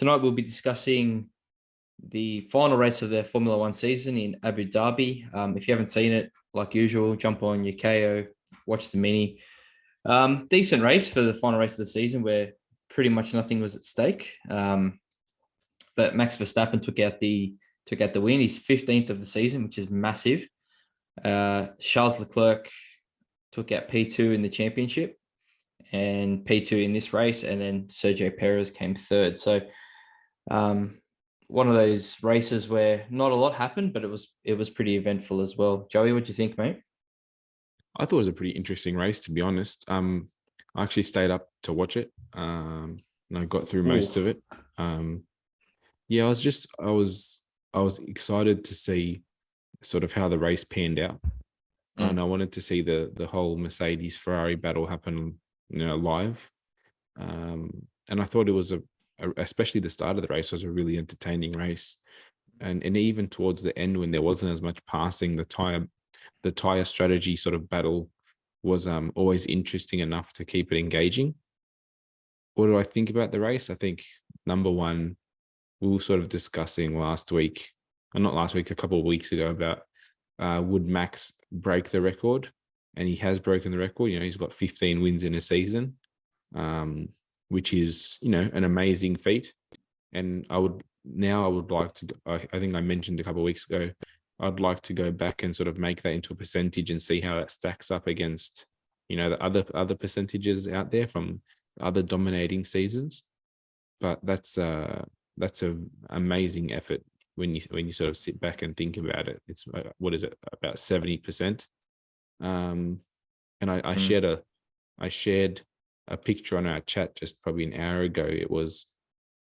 tonight we'll be discussing the final race of the Formula One season in Abu Dhabi. If you haven't seen it, like usual, jump on your KO, watch the mini. Decent race for the final race of the season where pretty much nothing was at stake. But Max Verstappen took out the win. He's 15th of the season, which is massive. Charles Leclerc took out P2 in the championship and P2 in this race, and then Sergio Perez came third. So one of those races where not a lot happened, but it was pretty eventful as well. Joey, what do you think, mate? I thought it was a pretty interesting race, to be honest. I actually stayed up to watch it, and I got through most of it. Yeah, I was excited to see sort of how the race panned out, and I wanted to see the whole Mercedes Ferrari battle happen, live. And I thought it was especially the start of the race was a really entertaining race, and even towards the end when there wasn't as much passing, the tire strategy sort of battle was always interesting enough to keep it engaging. What do I think about the race? I think number one, we were sort of discussing a couple of weeks ago about would Max break the record, and he has broken the record. He's got 15 wins in a season, which is an amazing feat. And I would like to. I think I mentioned a couple of weeks ago, I'd like to go back and sort of make that into a percentage and see how that stacks up against the other percentages out there from other dominating seasons. But that's an amazing effort when you sort of sit back and think about it. It's what is it, about 70%? And I shared a picture on our chat just probably an hour ago. It was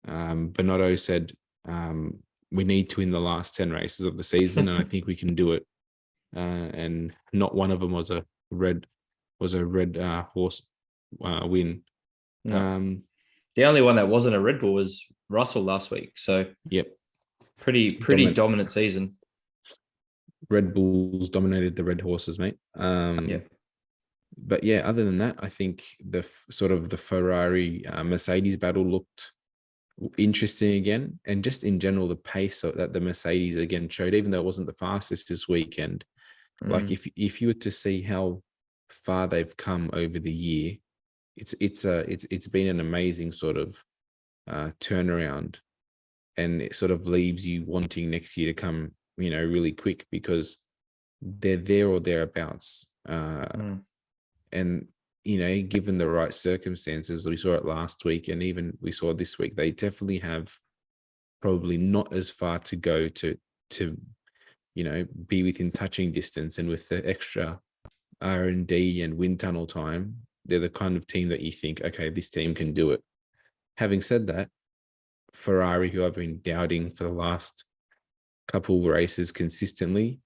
Bernardo said we need to win the last 10 races of the season, and I think we can do it. And not one of them was a red horse win. No. The only one that wasn't a Red Bull was Russell last week. So yep, pretty dominant season. Red Bulls dominated the red horses, mate. Yeah. But yeah, other than that, I think the Ferrari Mercedes battle looked interesting again, and just in general the pace that the Mercedes again showed, even though it wasn't the fastest this weekend. Like if you were to see how far they've come over the year, it's been an amazing sort of turnaround, and it sort of leaves you wanting next year to come really quick, because they're there or thereabouts. And given the right circumstances, we saw it last week, and even we saw this week, they definitely have probably not as far to go to be within touching distance. And with the extra R&D and wind tunnel time, they're the kind of team that you think, okay, this team can do it. Having said that, Ferrari, who I've been doubting for the last couple of races consistently,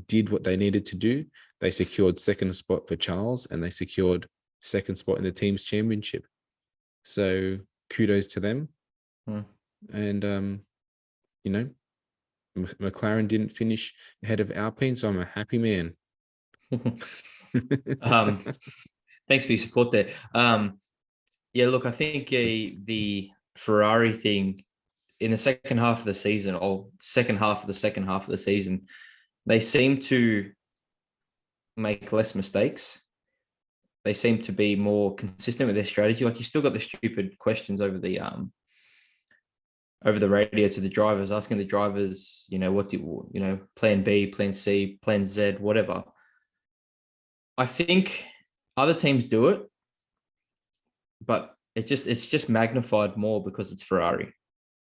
did what they needed to do. They secured second spot for Charles, and they secured second spot in the team's championship. So kudos to them. And, McLaren didn't finish ahead of Alpine, so I'm a happy man. Thanks for your support there. Yeah, look, I think the Ferrari thing in the second half of the season, or second half of the season, they seem to make less mistakes. They seem to be more consistent with their strategy. Like, you still got the stupid questions over the radio to the drivers, asking the drivers, what do plan B, plan C, plan Z, whatever. I think other teams do it, but it's just magnified more because it's Ferrari.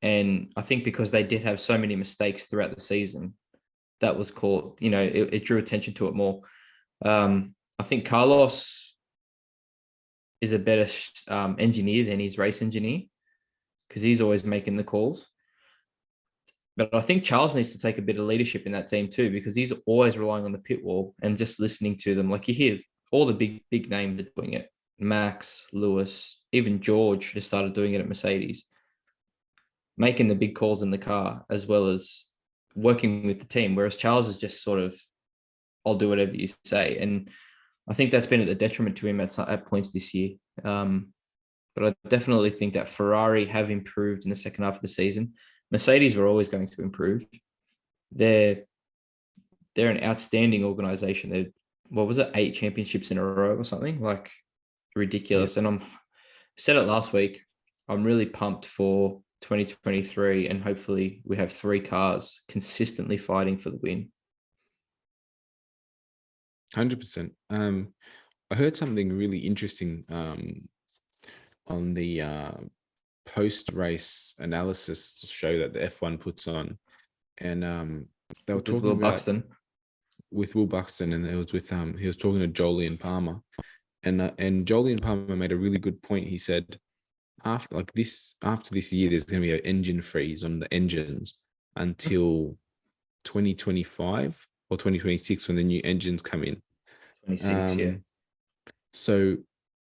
And I think because they did have so many mistakes throughout the season, that was caught, it drew attention to it more. I think Carlos is a better engineer than his race engineer, because he's always making the calls. But I think Charles needs to take a bit of leadership in that team too, because he's always relying on the pit wall and just listening to them. Like, you hear all the big names are doing it. Max, Lewis, even George just started doing it at Mercedes, making the big calls in the car as well as working with the team. Whereas Charles is just sort of, I'll do whatever you say. And I think that's been at the detriment to him at points this year. but I definitely think that Ferrari have improved in the second half of the season. Mercedes were always going to improve. They're they're an outstanding organization. They're, what was it, 8 championships in a row or something, like Yeah, ridiculous. And I'm said it last week. I'm really pumped for 2023, and hopefully we have 3 cars consistently fighting for the win. 100%. I heard something really interesting on the post-race analysis show that the F1 puts on, and they were With talking Will about Buxton. with Will Buxton, and it was with he was talking to Jolyon Palmer, and Jolyon Palmer made a really good point. He said after this year, there's going to be an engine freeze on the engines until 2025 or 2026 when the new engines come in. 26, yeah. So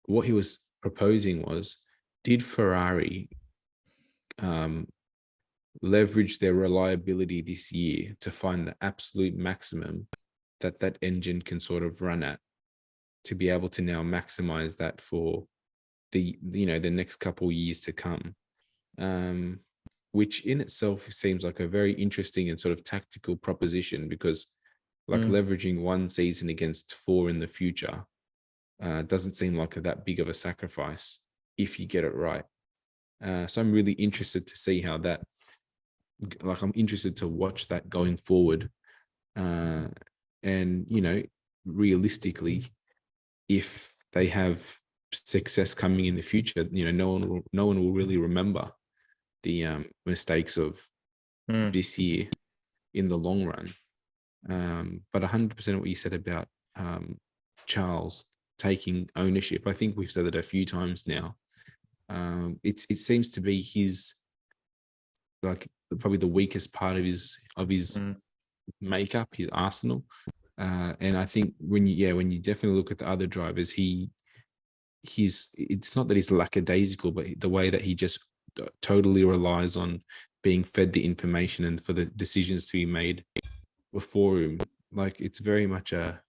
what he was proposing was, did Ferrari leverage their reliability this year to find the absolute maximum that engine can sort of run at, to be able to now maximize that for the next couple years to come, which in itself seems like a very interesting and sort of tactical proposition, because like leveraging one season against 4 in the future doesn't seem like that big of a sacrifice if you get it right. So I'm really interested to see how that, like, I'm interested to watch that going forward. And, realistically, if they have success coming in the future, no one will really remember the mistakes of this year in the long run. But 100% what you said about Charles taking ownership, I think we've said it a few times now. It seems to be his, like, probably the weakest part of his makeup, his arsenal. And I think when you definitely look at the other drivers, it's not that he's lackadaisical, but the way that he just totally relies on being fed the information and for the decisions to be made before him. Like, it's very much a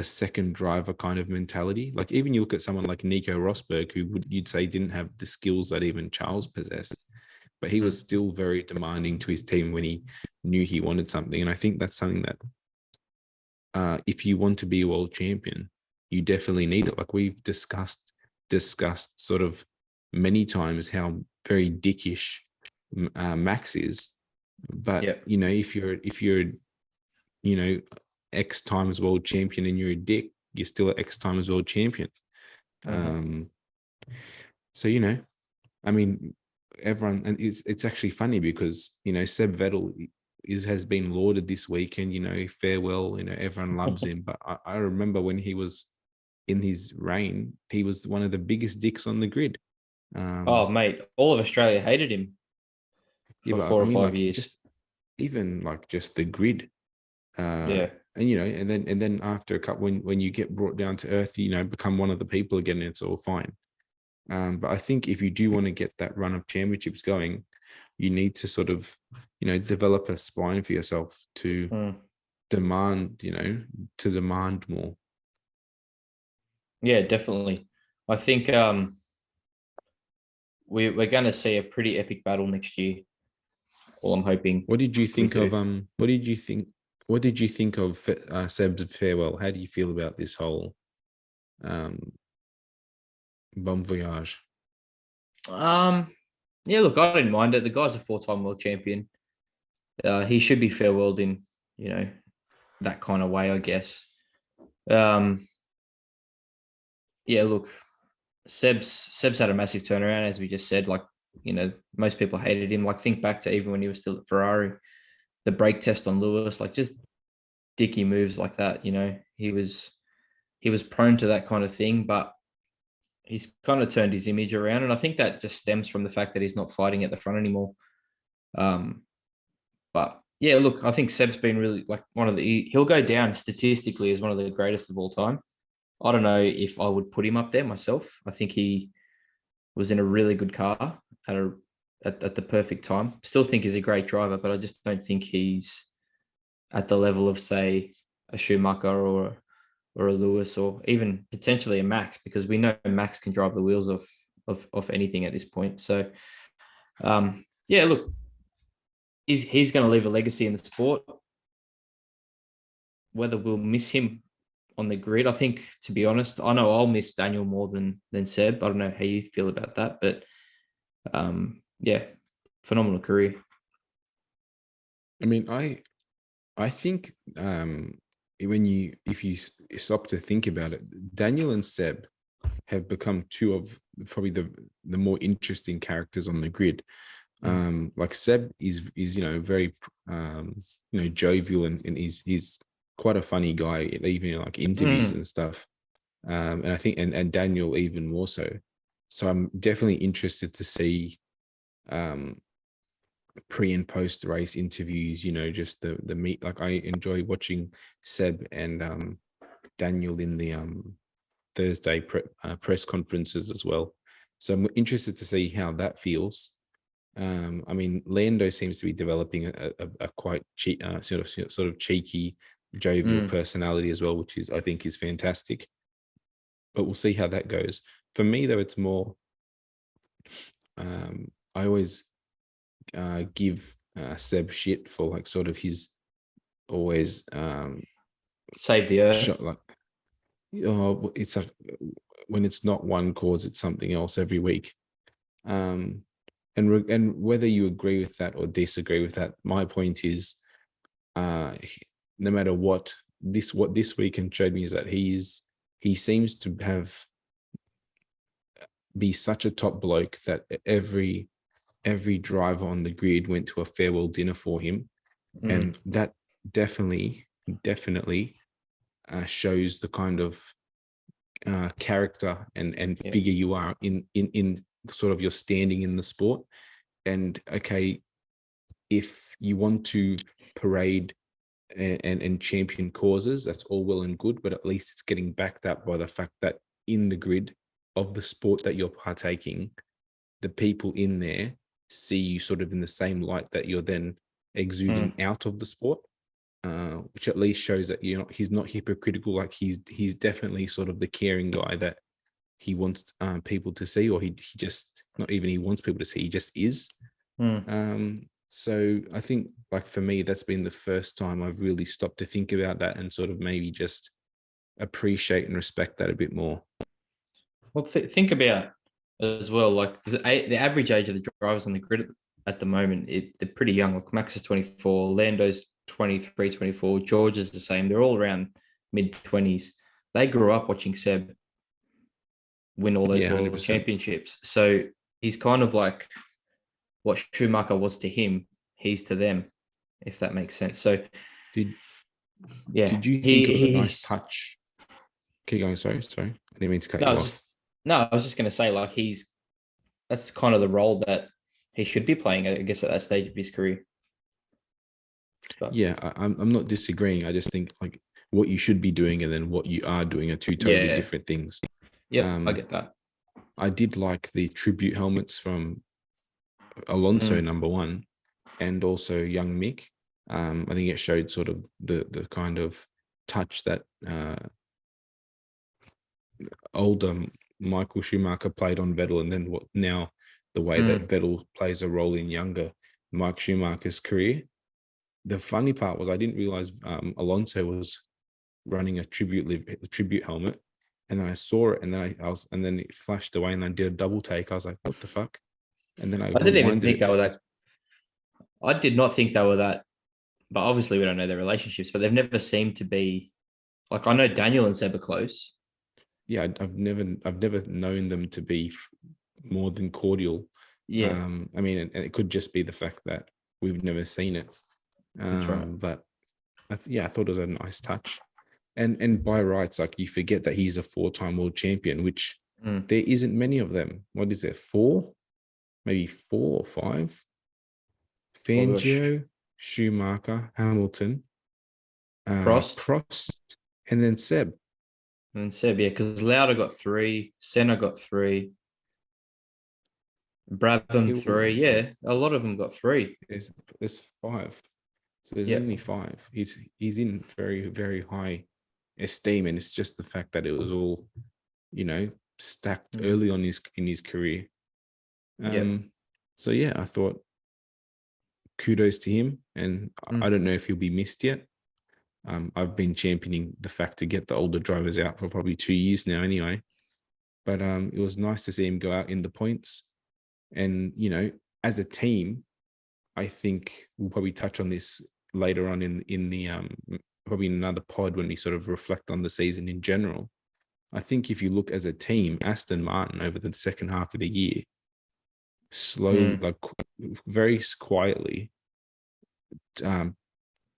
second driver kind of mentality. Like, even you look at someone like Nico Rosberg, who you'd say didn't have the skills that even Charles possessed, but he was still very demanding to his team when he knew he wanted something. And I think that's something that if you want to be a world champion, you definitely need it. Like, we've discussed sort of many times how very dickish Max is. But if you're X times world champion and you're a dick, you're still an X times world champion. So I mean, everyone, and it's actually funny because Seb Vettel has been lauded this weekend. Farewell. Everyone loves him, but I remember when he was in his reign, he was one of the biggest dicks on the grid. Oh, mate, all of Australia hated him for 4 or 5 years. Just even like just the grid. Yeah. And then after a couple, when you get brought down to earth, become one of the people again, and it's all fine. But I think if you do want to get that run of championships going, you need to sort of, develop a spine for yourself to demand more. Yeah, definitely. I think we're going to see a pretty epic battle next year. All I'm hoping. What did you think of Seb's farewell? How do you feel about this whole bon voyage? Yeah, look, I didn't mind it. The guy's a 4-time world champion. He should be farewelled in, that kind of way, I guess. Yeah, look, Seb's had a massive turnaround, as we just said. Like, most people hated him. Like, think back to even when he was still at Ferrari, the brake test on Lewis, like just dicky moves like that. He was prone to that kind of thing, but he's kind of turned his image around, and I think that just stems from the fact that he's not fighting at the front anymore. But yeah, look, I think Seb's been really like he'll go down statistically as one of the greatest of all time. I don't know if I would put him up there myself. I think he was in a really good car at the perfect time. Still think he's a great driver, but I just don't think he's at the level of, say, a Schumacher or a Lewis, or even potentially a Max, because we know Max can drive the wheels off of anything at this point. So, yeah, look, he's going to leave a legacy in the sport. Whether we'll miss him on the grid, I think, to be honest, I know I'll miss Daniel more than Seb. I don't know how you feel about that, but yeah, phenomenal career. I mean, I think if you stop to think about it, Daniel and Seb have become two of probably the more interesting characters on the grid. Like Seb is very jovial, and he's quite a funny guy, even in like interviews and stuff. And I think and Daniel even more so. So I'm definitely interested to see pre and post race interviews, just the meet. Like, I enjoy watching Seb and Daniel in the Thursday press conferences as well. So I'm interested to see how that feels. I mean, Lando seems to be developing a quite sort of cheeky, jovial personality as well, which I think is fantastic. But we'll see how that goes. For me, though, it's more. I always give Seb shit for like sort of his always save the earth. shot, like, it's like when it's not one cause, it's something else every week. And whether you agree with that or disagree with that, my point is, no matter what this weekend showed me is that he seems to be such a top bloke that every driver on the grid went to a farewell dinner for him, and that definitely shows the kind of character and figure you are in sort of your standing in the sport. And okay, if you want to parade and champion causes, that's all well and good, but at least it's getting backed up by the fact that in the grid of the sport that you're partaking, the people in there see you sort of in the same light that you're then exuding out of the sport, which at least shows that he's not hypocritical. Like, he's definitely sort of the caring guy that he wants people to see, or he just, not even he wants people to see, he just is. So I think, like, for me, that's been the first time I've really stopped to think about that and sort of maybe just appreciate and respect that a bit more. Well, think about as well, like the average age of the drivers on the grid at the moment, they're pretty young. Like, Max is 24, Lando's 23, 24, George is the same. They're all around mid-20s. They grew up watching Seb win all those world 100%. championships. So he's kind of like what Schumacher was to him, he's to them, if that makes sense. So did you think it was a nice touch? Keep going. Sorry. I didn't mean to cut you off. I was just going to say, like, that's kind of the role that he should be playing, I guess, at that stage of his career. But, yeah, I'm not disagreeing. I just think, like, what you should be doing and then what you are doing are two totally different things. Yeah, I get that. I did like the tribute helmets from Alonso, number one, and also young Mick. I think it showed sort of the kind of touch that older Michael Schumacher played on Vettel, and then the way that Vettel plays a role in younger Mike Schumacher's career. The funny part was I didn't realize Alonso was running a tribute helmet, and then I saw it, and then it flashed away, and I did a double take. I was like, "What the fuck?" And then I didn't even think they were that. I did not think they were that, but obviously we don't know their relationships. But they've never seemed to be, like, I know Daniel and Seb are close. Yeah, I've never known them to be more than cordial. Yeah, I mean, and it could just be the fact that we've never seen it. That's right. But I thought it was a nice touch. And by rights, like, you forget that he's a 4-time world champion, which there isn't many of them. What is there? 4? Maybe 4 or 5? Fangio, Schumacher, Hamilton, Prost, and then Seb. And Seb, yeah, because Lauda got 3, Senna got 3, Brabham 3. Yeah, a lot of them got 3. There's 5. So there's only 5. He's in very, very high esteem, and it's just the fact that it was all, stacked Mm. early on in his career. Yeah. So yeah, I thought kudos to him, and I Mm. don't know if he'll be missed yet. I've been championing the fact to get the older drivers out for probably 2 years now anyway. But it was nice to see him go out in the points. And, as a team, I think we'll probably touch on this later on in the probably in another pod when we sort of reflect on the season in general. I think if you look as a team, Aston Martin over the second half of the year, Mm. very quietly, um,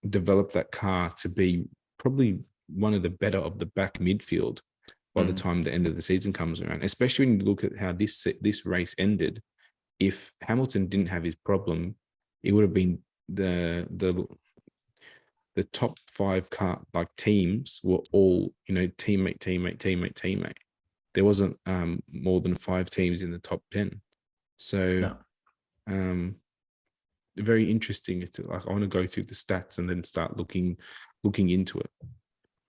developed that car to be probably one of the better of the back midfield by the Mm. time the end of the season comes around. Especially when you look at how this race ended. If Hamilton didn't have his problem, it would have been the top 5 car teams were all teammate. There wasn't more than 5 teams in the top 10. So No. very interesting. It's I want to go through the stats and then start looking into it,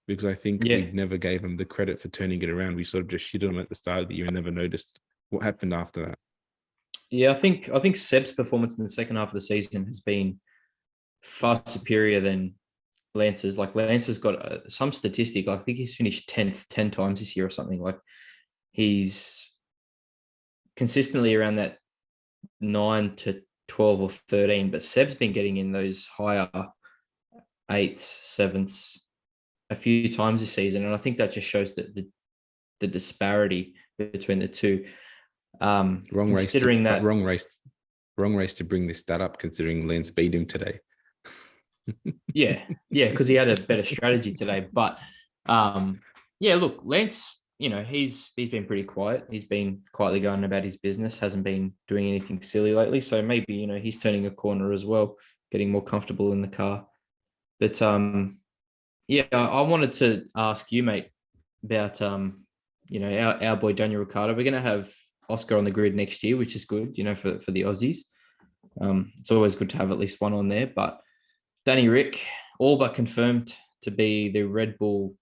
because I think Yeah. we never gave them the credit for turning it around. We sort of just shitted them at the start of the year and never noticed what happened after that. Yeah, I think Seb's performance in the second half of the season has been far superior than Lance's. Like Lance has got some statistic. I think he's finished 10th 10 times this year or something. Like he's consistently around that 9 to 12 or 13, but Seb's been getting in those higher 8s, 7s a few times this season. And I think that just shows that the disparity between the two. Considering that Wrong race to bring this stat up, considering Lance beat him today. Yeah, because he had a better strategy today. But yeah, look, Lance, he's been pretty quiet. He's been quietly going about his business, hasn't been doing anything silly lately. So maybe, he's turning a corner as well, getting more comfortable in the car. But yeah, I wanted to ask you, mate, about our boy Daniel Ricciardo. We're gonna have Oscar on the grid next year, which is good, for the Aussies. It's always good to have at least one on there, but Danny Rick, all but confirmed to be the Red Bull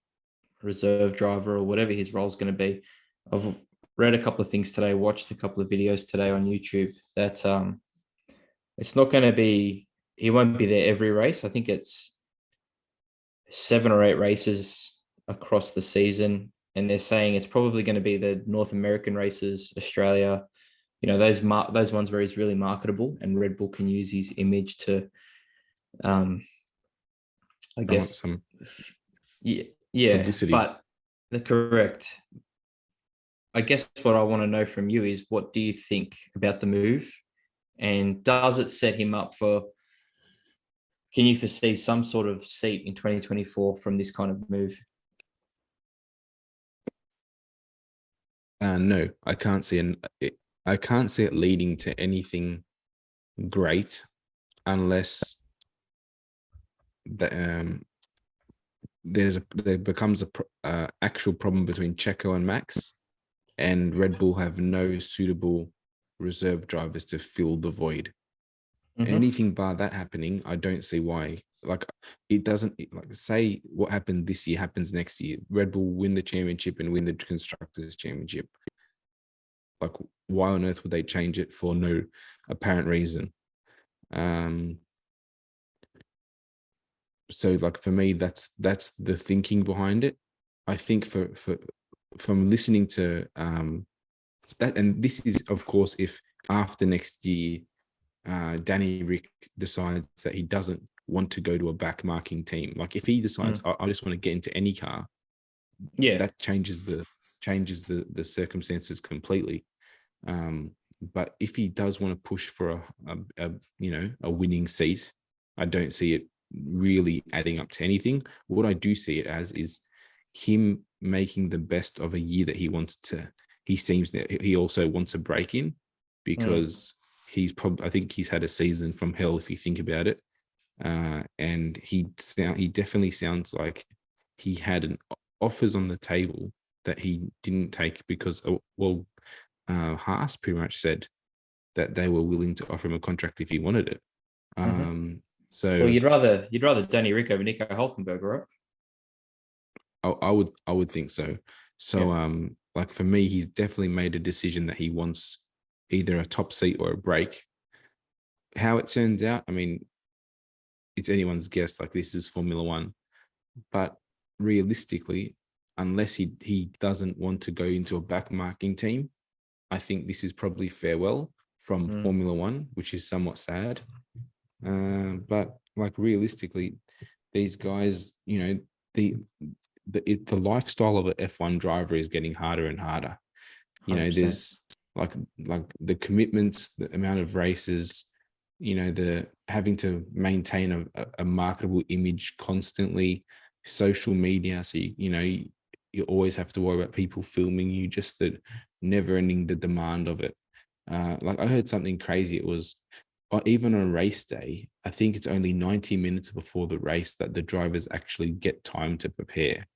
reserve driver or whatever his role is going to be. I've read a couple of things today, watched a couple of videos today on YouTube that it's not going to be, he won't be there every race. I think it's 7 or 8 races across the season. And they're saying it's probably going to be the North American races, Australia, those ones where he's really marketable and Red Bull can use his image to I guess yeah, publicity. but the correct. I guess what I want to know from you is what do you think about the move, and does it set him up for? Can you foresee some sort of seat in 2024 from this kind of move? No, I can't see I can't see it leading to anything great unless there becomes a actual problem between Checo and Max, and Red Bull have no suitable reserve drivers to fill the void. Mm-hmm. Anything bar that happening, I don't see why. It doesn't, say what happened this year happens next year. Red Bull win the championship and win the constructors championship. Why on earth would they change it for no apparent reason? So for me, that's the thinking behind it. I think from listening to that, and this is of course if after next year Danny Rick decides that he doesn't want to go to a back marking team. If he decides I just want to get into any car, that changes the circumstances completely. But if he does want to push for a winning seat, I don't see it really adding up to anything. What I do see it as is him making the best of a year that he wants to. He seems that he also wants a break in, because I think he's had a season from hell if you think about it. And he definitely sounds like he had offers on the table that he didn't take because Haas pretty much said that they were willing to offer him a contract if he wanted it. So you'd rather Danny Rick over Nico Hulkenberg, right? I would think so. So like for me, he's definitely made a decision that he wants either a top seat or a break. How it turns out, I mean, it's anyone's guess. Like, this is Formula One, but realistically, unless he doesn't want to go into a backmarking team, I think this is probably farewell from Formula One, which is somewhat sad. But like realistically, these guys, you know, the lifestyle of an F1 driver is getting harder and harder. You know, 100%. there's like the commitments, the amount of races, you know, the having to maintain a marketable image constantly, social media. So you always have to worry about people filming you, just the never ending the demand of it. Like I heard something crazy. It was even on a race day, I think it's only 90 minutes before the race that the drivers actually get time to prepare.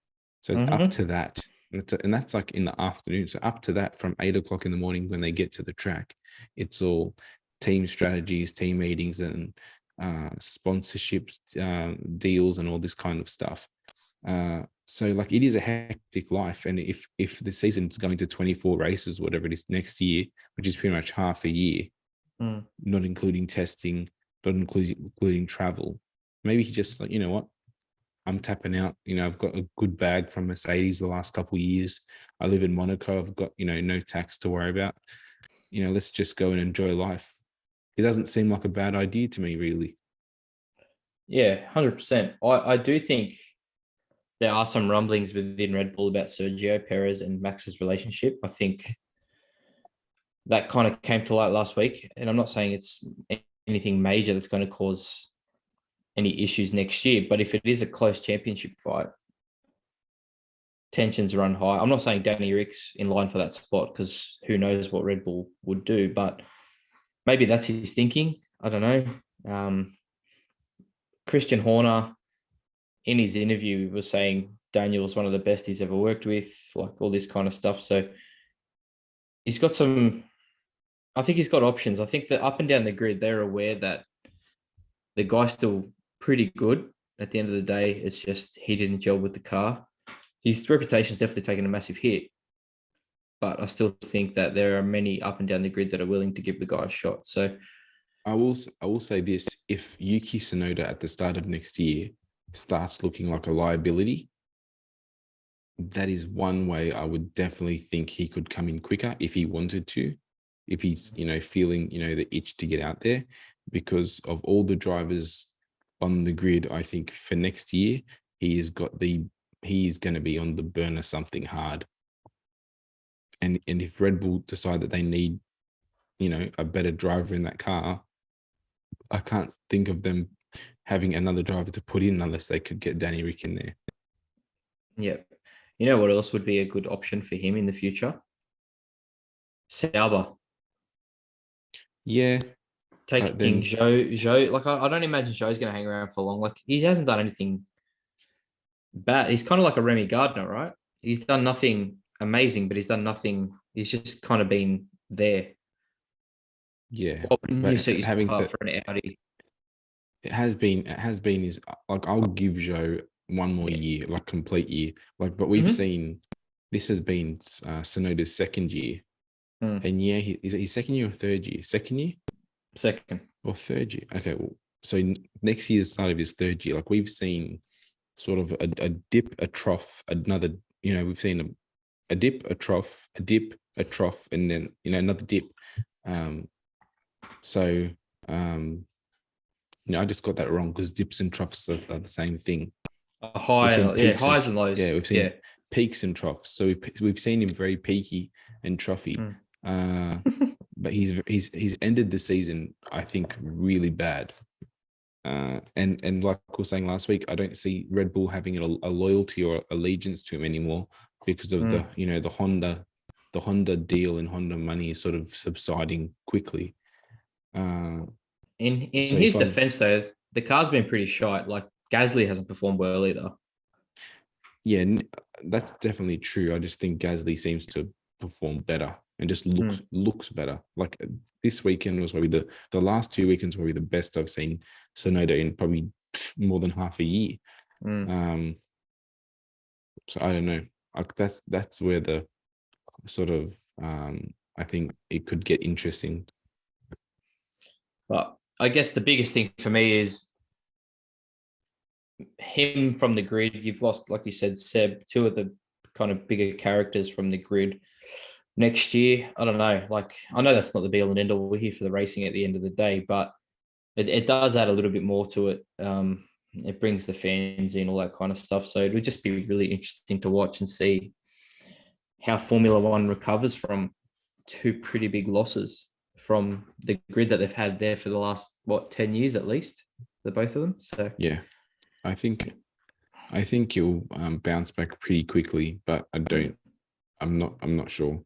So it's up to that. And that's like in the afternoon. So up to that, from 8 o'clock in the morning when they get to the track, it's all team strategies, team meetings, and sponsorships, deals, and all this kind of stuff. So like it is a hectic life. And if the season's going to 24 races, whatever it is next year, which is pretty much half a year, not including testing, not including travel, maybe he just like, you know what, I'm tapping out. You know, I've got a good bag from Mercedes the last couple of years. I live in Monaco. I've got, you know, no tax to worry about. You know, let's just go and enjoy life. It doesn't seem like a bad idea to me, really. Yeah, 100%. I do think there are some rumblings within Red Bull about Sergio Perez and Max's relationship. I think that kind of came to light last week. And I'm not saying it's anything major that's going to cause any issues next year, but if it is a close championship fight, tensions run high. I'm not saying Danny Rick's in line for that spot, because who knows what Red Bull would do, but maybe that's his thinking. I don't know. Christian Horner, in his interview, was saying Daniel's one of the best he's ever worked with, like all this kind of stuff. So he's got I think he's got options. I think that up and down the grid, they're aware that the guy's still pretty good. At the end of the day, it's just he didn't gel with the car. His reputation's definitely taken a massive hit, but I still think that there are many up and down the grid that are willing to give the guy a shot. So I will say this: if Yuki Tsunoda at the start of next year starts looking like a liability, that is one way I would definitely think he could come in quicker if he wanted to, if he's, you know, feeling, you know, the itch to get out there. Because of all the drivers on the grid, I think for next year he's going to be on the burner something hard. And if Red Bull decide that they need, you know, a better driver in that car, I can't think of them having another driver to put in unless they could get Danny Rick in there. yeah. You know what else would be a good option for him in the future? Sauber. Yeah. Taking Zhou, like I don't imagine Zhou's going to hang around for long. Like he hasn't done anything bad. He's kind of like a Remy Gardner, right? He's done nothing amazing, but he's done nothing. He's just kind of been there. Yeah. What wouldn't you But set having yourself up said, for an Audi? it has been is like, I'll give Zhou one more year, like complete year. Like, but we've seen this has been Tsunoda's second year. And yeah, is it his second year or third year? Second year? Second. Or third year? Okay, well, so next year's the start of his third year. Like we've seen sort of a dip, a trough, another, you know, we've seen a dip, a trough, a dip, a trough, and then, you know, another dip. You know, I just got that wrong because dips and troughs are the same thing. Highs and lows. Yeah, we've seen peaks and troughs. So we've seen him very peaky and troughy. But he's ended the season, I think, really bad. And like I was saying last week, I don't see Red Bull having a loyalty or allegiance to him anymore because of the, you know, the Honda deal and Honda money is sort of subsiding quickly. In his defense, though, the car's been pretty shite. Like Gasly hasn't performed well either. Yeah, that's definitely true. I just think Gasly seems to perform better and just looks better. Like this weekend was probably the last 2 weekends were probably the best I've seen Tsunoda in probably more than half a year. So I don't know. Like that's where sort of, I think it could get interesting. But I guess the biggest thing for me is him from the grid. You've lost, like you said, Seb, two of the kind of bigger characters from the grid. Next year, I don't know. Like, I know that's not the be all and end all. We're here for the racing at the end of the day, but it does add a little bit more to it. It brings the fans in, all that kind of stuff. So it would just be really interesting to watch and see how Formula One recovers from two pretty big losses from the grid that they've had there for the last 10 years at least, the both of them. So yeah, I think you'll bounce back pretty quickly, but I'm not sure.